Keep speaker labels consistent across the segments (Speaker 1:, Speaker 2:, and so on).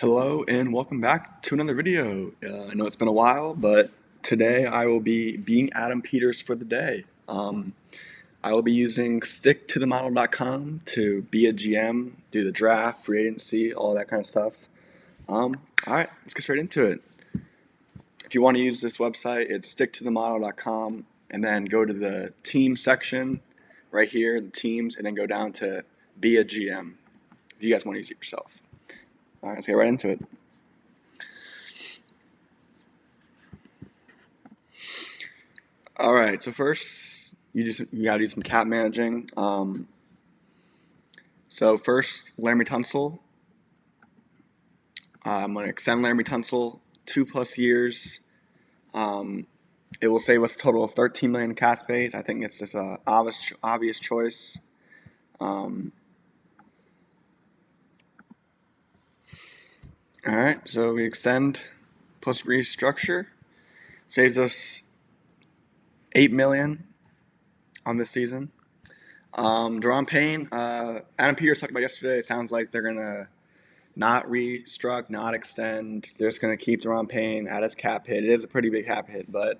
Speaker 1: Hello and welcome back to another video. I know it's been a while, but today I will be being Adam Peters for the day. I will be using sticktothemodel.com to be a GM, do the draft, free agency, all that kind of stuff. All right, let's get straight into it. If you want to use this website, it's sticktothemodel.com, and then go to the team section right here, the teams, and then go down to be a GM if you guys want to use it yourself. All right, let's get right into it. All right, so first you gotta do some cap managing. So first, Laramie Tunsil. I'm gonna extend Laramie Tunsil 2+ years. It will save us a total of 13 million in cap space. I think it's just a obvious choice. All right, so we extend plus restructure, saves us 8 million on this season. Deron Payne, Adam Peters talked about yesterday. It sounds like they're gonna not restruct, not extend. They're just gonna keep Deron Payne at his cap hit. It is a pretty big cap hit, but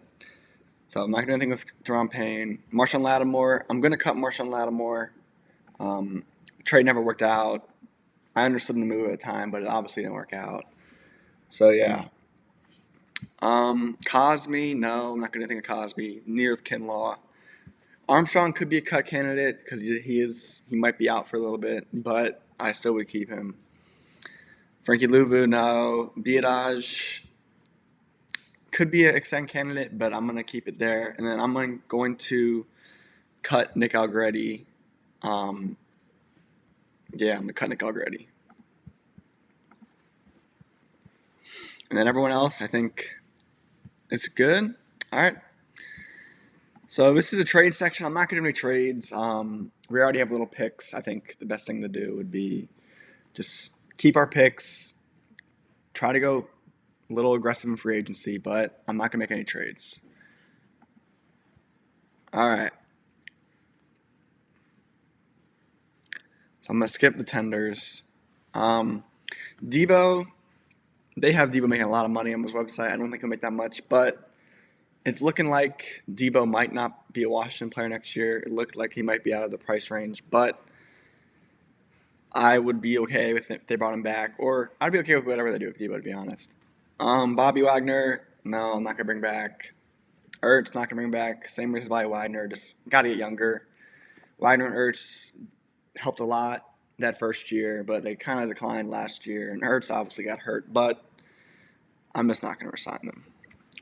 Speaker 1: so I'm not gonna think of Deron Payne. Marshawn Lattimore, I'm gonna cut Marshawn Lattimore. Trade never worked out. I understood the move at the time, but it obviously didn't work out. So yeah. Cosme, no, I'm not gonna think of Cosme. Near with Kinlaw. Armstrong could be a cut candidate because he might be out for a little bit, but I still would keep him. Frankie Louvu, no. Biadaj could be an extend candidate, but I'm gonna keep it there, and then I'm going to cut Nick Algretti. I'm gonna cut Nick Algretti, and then everyone else, I think it's good. All right. So this is a trade section. I'm not going to do any trades. We already have little picks. I think the best thing to do would be just keep our picks, try to go a little aggressive in free agency, but I'm not going to make any trades. All right. So I'm going to skip the tenders. Debo, they have Debo making a lot of money on this website. I don't think he'll make that much, but it's looking like Debo might not be a Washington player next year. It looked like he might be out of the price range, but I would be okay with it if they brought him back, or I'd be okay with whatever they do with Debo, to be honest. Bobby Wagner, no, I'm not going to bring back. Ertz, not going to bring back. Same reason Bobby Wagner, just got to get younger. Wagner and Ertz helped a lot that first year, but they kind of declined last year, and Ertz obviously got hurt, but I'm just not going to resign them.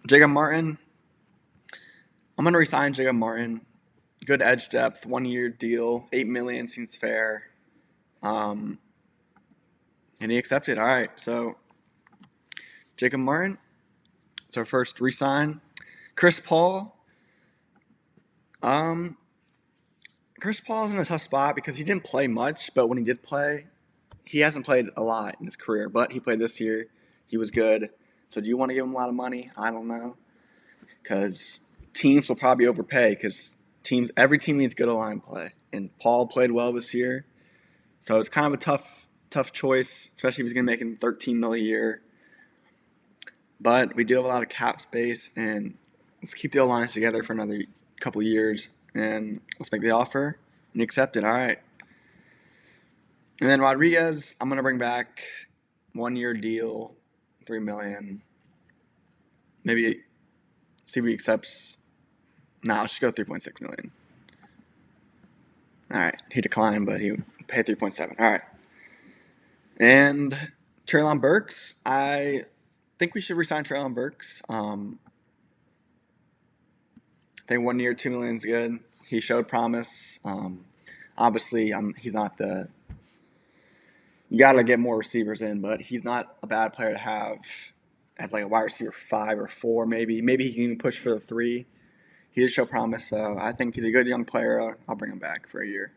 Speaker 1: Jacob Martin, I'm going to resign Jacob Martin. Good edge depth, 1-year deal, $8 million seems fair. And he accepted. All right, so Jacob Martin, it's our first resign. Chris Paul. Chris Paul's in a tough spot because he didn't play much, but when he did play, he hasn't played a lot in his career, but he played this year. He was good. So do you want to give him a lot of money? I don't know, because teams will probably overpay because every team needs good line play, and Paul played well this year, so it's kind of a tough choice, especially if he's going to make him $13 million a year. But we do have a lot of cap space, and let's keep the alliance together for another couple years, and let's make the offer and accept it. All right. And then Rodriguez, I'm going to bring back 1-year deal, $3 million. Maybe see if he accepts. Nah, let's just go $3.6 million. All right. He declined, but he paid $3.7. All right. And Treylon Burks, I think we should resign Treylon Burks. I think 1 year, $2 million is good. He showed promise. Obviously, he's not the. You got to get more receivers in, but he's not a bad player to have as like a wide receiver 5 or 4, maybe. Maybe he can even push for the 3. He did show promise, so I think he's a good young player. I'll bring him back for a year.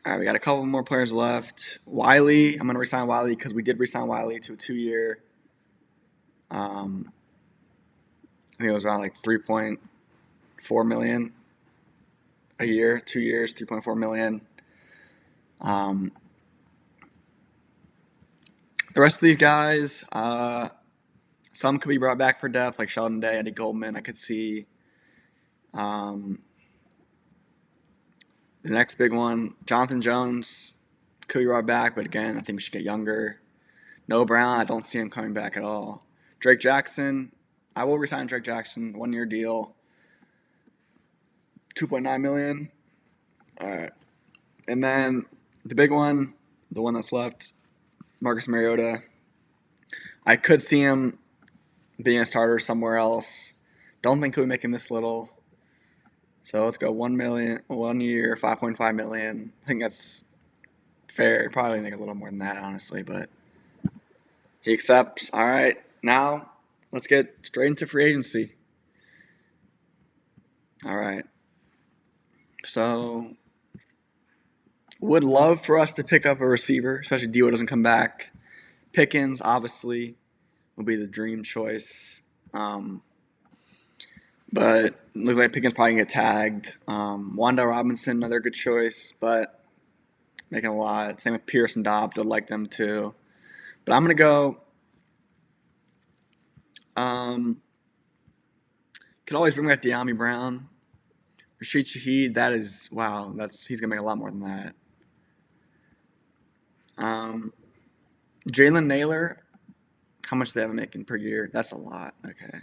Speaker 1: All right, we got a couple more players left. Wiley, I'm going to resign Wiley because we did resign Wiley to a 2-year. I think it was around like $3.4 million a year, 2 years, $3.4 million. The rest of these guys, some could be brought back for depth, like Sheldon Day, Eddie Goldman. I could see um, the next big one, Jonathan Jones, could be brought back, but again, I think we should get younger. Noah Brown, I don't see him coming back at all. Drake Jackson, I will resign Drake Jackson, 1 year deal, $2.9 million. All right, and then the big one, the one that's left, Marcus Mariota. I could see him being a starter somewhere else. Don't think he'll be making this little. So let's go 1 million, 1 year, 5.5 million. I think that's fair. Probably make a little more than that, honestly, but he accepts. All right, now let's get straight into free agency. All right. So would love for us to pick up a receiver, especially Dio doesn't come back. Pickens, obviously, will be the dream choice. But looks like Pickens probably gonna get tagged. Wanda Robinson, another good choice, but making a lot. Same with Pierce and Dobbs. I'd like them too. But I'm gonna go. Could always bring back De'Ami Brown, Rashid Shaheed. That is wow. He's gonna make a lot more than that. Jalen Naylor. How much do they have him making per year? That's a lot. Okay.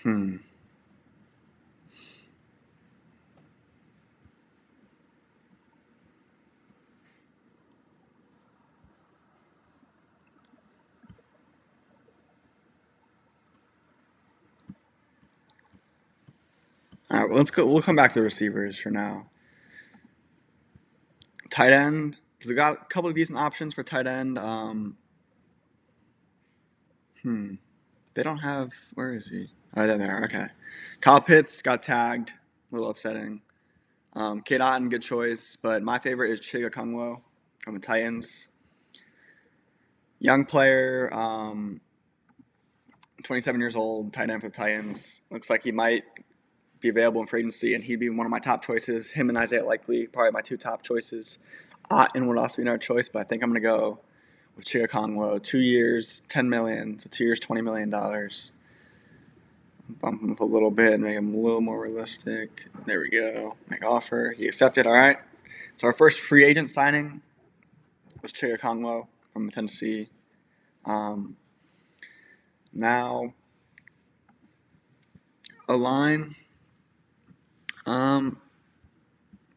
Speaker 1: Hmm. All right. Well, let's go. We'll come back to the receivers for now. Tight end. They got a couple of decent options for tight end. They don't have. Where is he? Oh, there. Okay. Kyle Pitts got tagged. A little upsetting. Kate Otten, good choice, but my favorite is Chiga Kungwo from the Titans. Young player, 27 years old, tight end for the Titans. Looks like he might be available in free agency, and he'd be one of my top choices. Him and Isaiah Likely, probably my two top choices. Otten would also be another choice, but I think I'm going to go with Chiga Kongwo. 2 years, $10 million. So 2 years, $20 million. Bump him up a little bit, make him a little more realistic. There we go. Make offer. He accepted. All right. So our first free agent signing was Chiga Kongwo from Tennessee. Now, a line. Don't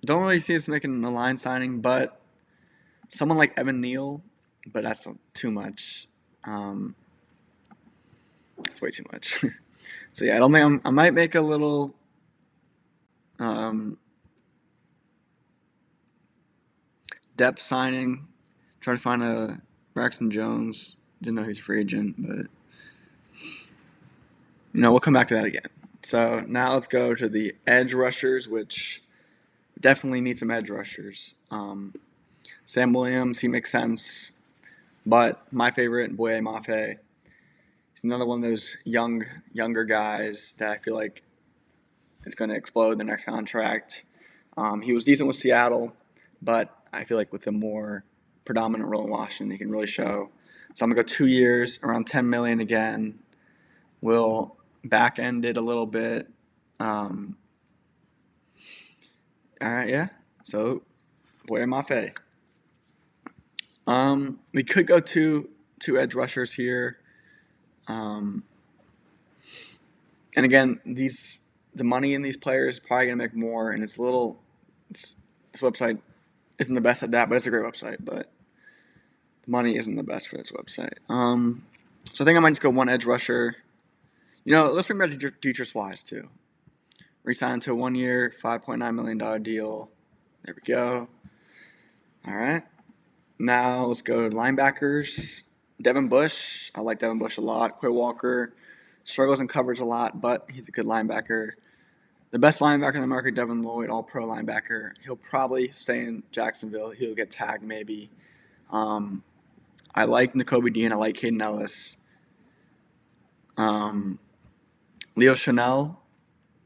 Speaker 1: really see us making a line signing, but someone like Evan Neal, but that's too much. It's way too much. So yeah, I don't think I might make a little depth signing. Try to find a Braxton Jones. Didn't know he's a free agent, but we'll come back to that again. So now let's go to the edge rushers, which definitely need some edge rushers. Sam Williams, he makes sense, but my favorite, Boye Mafe, he's another one of those younger guys that I feel like is going to explode in the next contract. He was decent with Seattle, but I feel like with a more predominant role in Washington, he can really show. So I'm going to go 2 years, around $10 million again. We'll back end it a little bit. All right, yeah. So, Boye Mafe. We could go two edge rushers here. And again, the money in these players is probably gonna make more, and this website isn't the best at that, but it's a great website. But the money isn't the best for this website. So I think I might just go one edge rusher. Let's bring back Deatrice Wise too. Resign to a 1 year, $5.9 million deal. There we go. All right. Now let's go to linebackers. Devin Bush. I like Devin Bush a lot. Quay Walker struggles in coverage a lot, but he's a good linebacker. The best linebacker in the market, Devin Lloyd, all-pro linebacker. He'll probably stay in Jacksonville. He'll get tagged maybe. I like Nakobe Dean. I like Caden Ellis. Leo Chanel.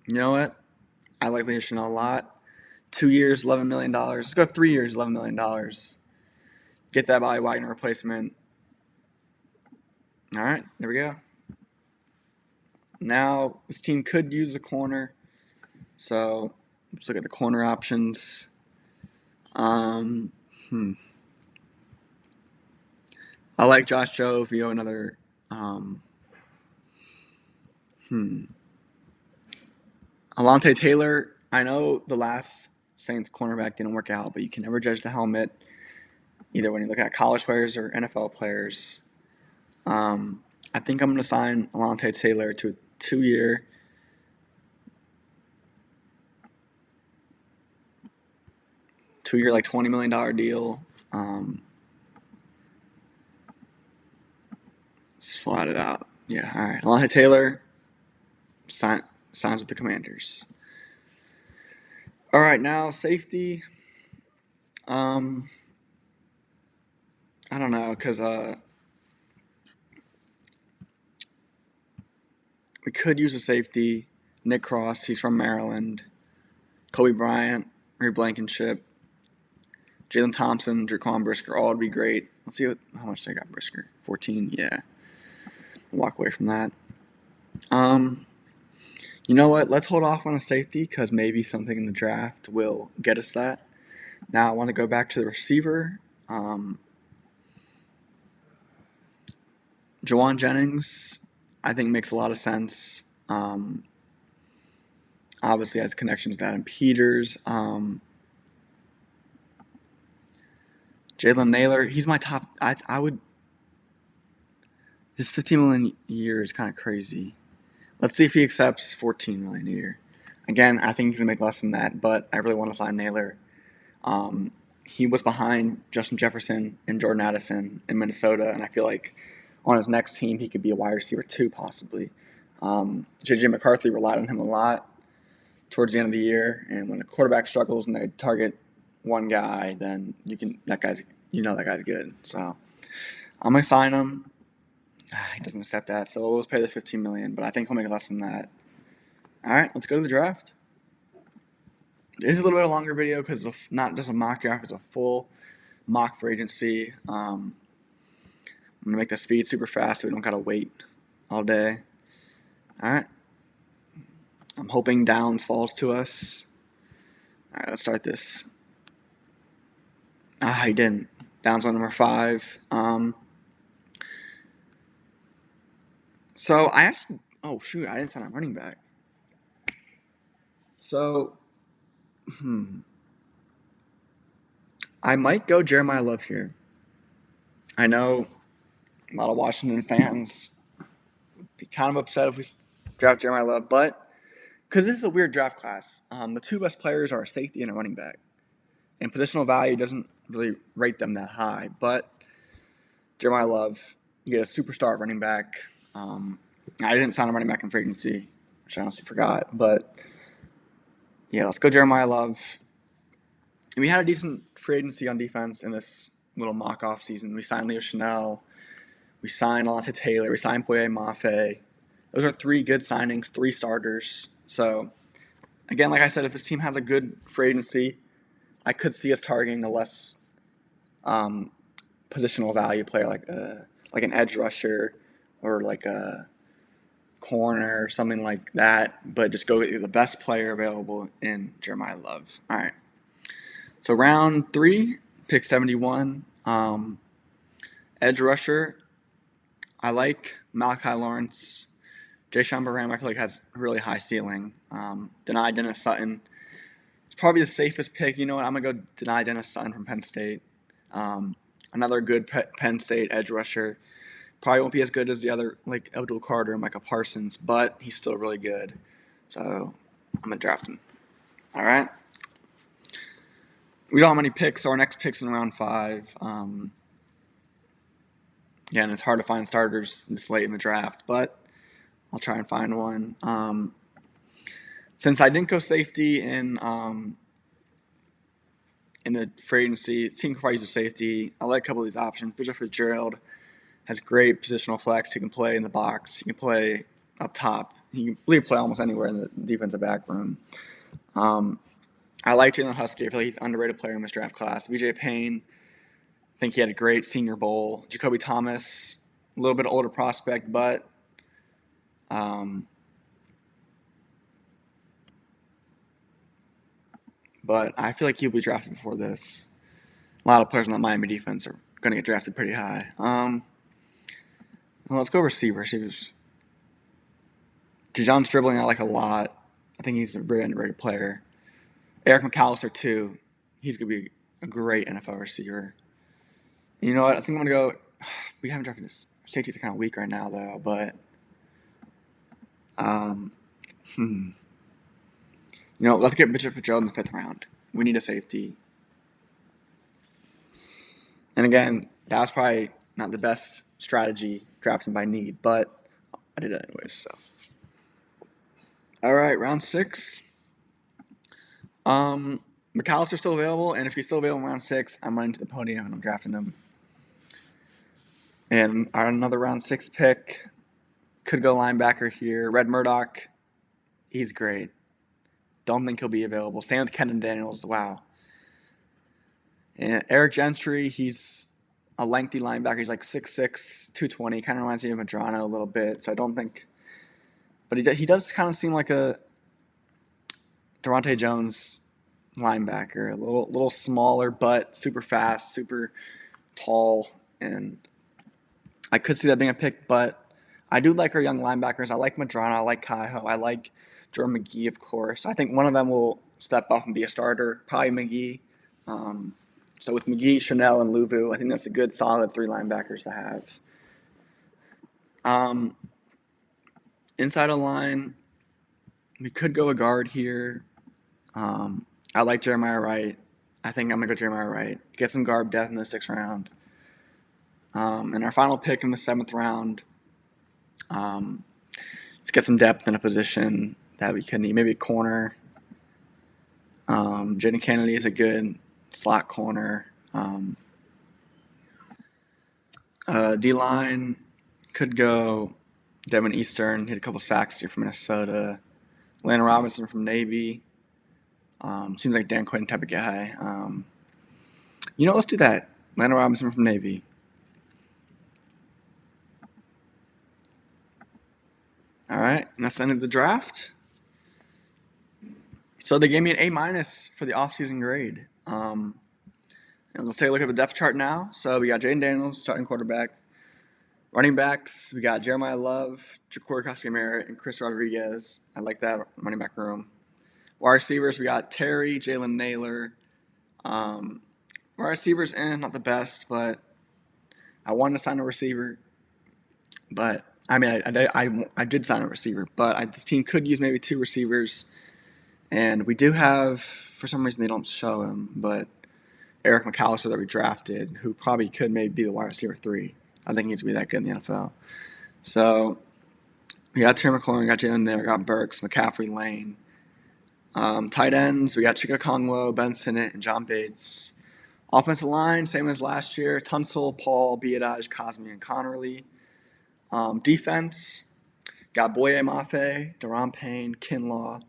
Speaker 1: You know what? I like Leo Chanel a lot. 2 years, $11 million. Let's go 3 years, $11 million. get that Bobby Wagner replacement. All right, there we go. Now this team could use a corner, so let's look at the corner options. I like Josh Jovio, another. Alontae Taylor. I know the last Saints cornerback didn't work out, but you can never judge the helmet, either when you look at college players or NFL players. I think I'm going to sign Alontae Taylor to a 2-year, like $20 million deal. Let's flat it out. Yeah, all right. Alontae Taylor signs with the Commanders. All right, now safety. I don't know, because we could use a safety. Nick Cross, he's from Maryland. Kobe Bryant, Ray Blankenship. Jalen Thompson, Jaquan Brisker, all would be great. Let's see how much they got Brisker. 14, yeah. Walk away from that. You know what? Let's hold off on a safety because maybe something in the draft will get us that. Now I want to go back to the receiver. Jawan Jennings, I think makes a lot of sense. Obviously has connections with Adam Peters. Jalen Naylor, he's my top. I would. His $15 million a year is kind of crazy. Let's see if he accepts $14 million a year. Again, I think he's gonna make less than that, but I really want to sign Naylor. He was behind Justin Jefferson and Jordan Addison in Minnesota, and I feel like on his next team he could be a wide receiver too, possibly. J.J. McCarthy relied on him a lot towards the end of the year, and when a quarterback struggles and they target one guy, then that guy's good. So I'm gonna sign him. He doesn't accept that, so we'll pay the $15 million, but I think he'll make less than that. All right, let's go to the draft. It is a little bit of a longer video because it's not just a mock draft; it's a full mock for agency. I'm gonna make the speed super fast so we don't gotta wait all day. All right. I'm hoping Downs falls to us. All right, let's start this. He didn't. Downs went number 5. So I actually, I didn't sign a running back. So, I might go Jeremiah Love here. I know a lot of Washington fans would be kind of upset if we draft Jeremiah Love, but because this is a weird draft class, the 2 best players are a safety and a running back, and positional value doesn't really rate them that high. But Jeremiah Love, you get a superstar running back. I didn't sign a running back in free agency, which I honestly forgot. But yeah, let's go Jeremiah Love. And we had a decent free agency on defense in this little mock-off season. We signed Leo Chanel. We signed Alontae Taylor. We signed Boye Mafe. Those are 3 good signings, 3 starters. So, again, like I said, if this team has a good free agency, I could see us targeting a less positional value player like an edge rusher or like a corner or something like that, but just go get the best player available in Jeremiah Love. All right. So round 3, pick 71. Edge rusher, I like Malachi Lawrence. Jayshon Barham, I feel like has a really high ceiling. Deny Dennis Sutton. It's probably the safest pick. You know what? I'm going to go deny Dennis Sutton from Penn State. Another good Penn State edge rusher. Probably won't be as good as the other, like Abdul Carter and Micah Parsons, but he's still really good. So I'm going to draft him. All right. We don't have many picks, so our next pick's in round 5. Again, it's hard to find starters this late in the draft, but I'll try and find one. Since I didn't go safety in the free agency, the team could probably use a safety. I like a couple of these options. Bridget Fitzgerald has great positional flex. He can play in the box. He can play up top. He can really play almost anywhere in the defensive back room. I like Jalen Husky. I feel like he's an underrated player in this draft class. BJ Payne, think he had a great Senior Bowl. Jacoby Thomas, a little bit older prospect, but I feel like he'll be drafted before this. A lot of players in that Miami defense are going to get drafted pretty high. Well, let's go receivers. John's dribbling I like a lot. I think he's a very underrated player. Eric McAllister, too. He's going to be a great NFL receiver. And you know what? I think I'm going to go. We haven't drafted this. Safeties are kind of weak right now, though. But, let's get Bishop Fitzgerald in the 5th round. We need a safety. And again, that was probably not the best strategy, drafting by need, but I did it anyways. So, all right, round 6. McAllister's still available, and if he's still available in round 6, I'm running to the podium and I'm drafting him. And another round 6 pick could go linebacker here. Red Murdoch, he's great. Don't think he'll be available. Same with Kenan Daniels. Wow. And Eric Gentry, he's a lengthy linebacker. He's like 6'6", 220. Kind of reminds me of Madrano a little bit. So I don't think – but he does kind of seem like a Durante Jones linebacker. A little smaller, but super fast, super tall. And I could see that being a pick, but I do like our young linebackers. I like Madrano. I like Kaiho. I like Jordan McGee, of course. I think one of them will step up and be a starter, probably McGee. So with McGee, Chanel, and Luvu, I think that's a good, solid 3 linebackers to have. Inside a line, we could go a guard here. I like Jeremiah Wright. I think I'm going to go Jeremiah Wright. Get some guard depth in the 6th round. And our final pick in the 7th round, let's get some depth in a position that we could need. Maybe a corner. Jaden Kennedy is a good slot corner. D-line could go Devin Eastern. Hit a couple sacks here from Minnesota. Landon Robinson from Navy. Seems like Dan Quinn type of guy. Let's do that. Landon Robinson from Navy. All right, and that's the end of the draft. So they gave me an A- for the offseason grade. And let's take a look at the depth chart now. So we got Jaden Daniels, starting quarterback. Running backs, we got Jeremiah Love, Ja'Cory Costier-Merritt, and Chris Rodriguez. I like that running back room. Wide receivers, we got Terry, Jalen Naylor. Wide receivers, not the best, but I wanted to sign a receiver. But, I did sign a receiver, but this team could use maybe 2 receivers. And we do have, for some reason they don't show him, but Eric McAllister that we drafted, who probably could maybe be the wide receiver 3. I think he's going to be that good in the NFL. So we got Terry McLaurin, we got Jalen there, we got Burks, McCaffrey, Lane. Tight ends, we got Chika Kongwo, Ben Sinnott, and John Bates. Offensive line, same as last year. Tunsil, Paul, Biadaj, Cosme, and Connerly. Defense, got Boye Mafe, Deron Payne, Kinlaw.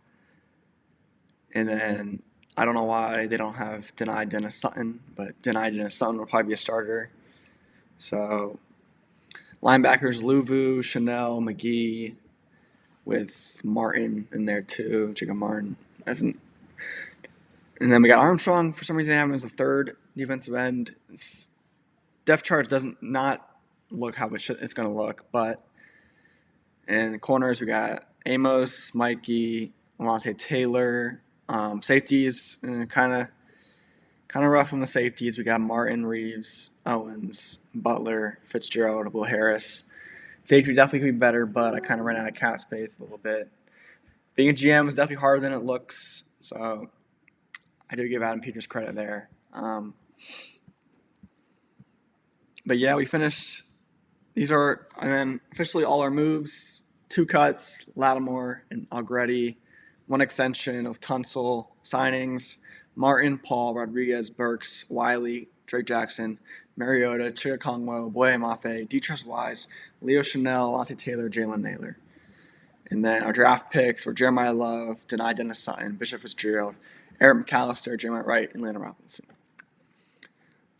Speaker 1: And then I don't know why they don't have Dennis Sutton, but Dennis Sutton will probably be a starter. So linebackers, Luvu, Chanel, McGee, with Martin in there too, Jacob Martin. And then we got Armstrong. For some reason, they have him as a 3rd defensive end. Depth chart doesn't not look how it's going to look, but in the corners, we got Amos, Mikey, Alontae Taylor. Safeties, kind of rough on the safeties. We got Martin, Reeves, Owens, Butler, Fitzgerald, Will Harris. Safety definitely could be better, but I kind of ran out of cap space a little bit. Being a GM is definitely harder than it looks, so I do give Adam Peters credit there. But yeah, we finished. These are, and then officially all our moves: 2 cuts, Lattimore and Algretti. 1 extension of Tunsil, signings, Martin, Paul, Rodriguez, Burks, Wiley, Drake Jackson, Mariota, Chika Kongwo, Boye Mafe, Detrust Wise, Leo Chanel, Alontae Taylor, Jalen Naylor. And then our draft picks were Jeremiah Love, Dennis Sutton, Bishop Fitzgerald, Eric McAllister, Jeremiah Wright, and Landon Robinson.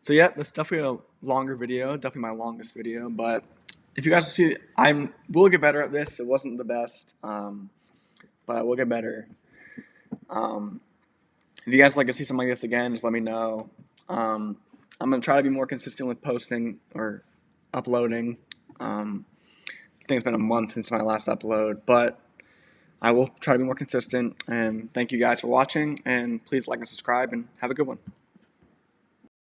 Speaker 1: So yeah, that's definitely longer video, definitely my longest video. But if you guys will see, will get better at this. It wasn't the best, but I will get better. If you guys like to see something like this again, just let me know. I'm gonna try to be more consistent with posting or uploading. I think it's been a month since my last upload, but I will try to be more consistent. And thank you guys for watching. And please like and subscribe, and have a good one.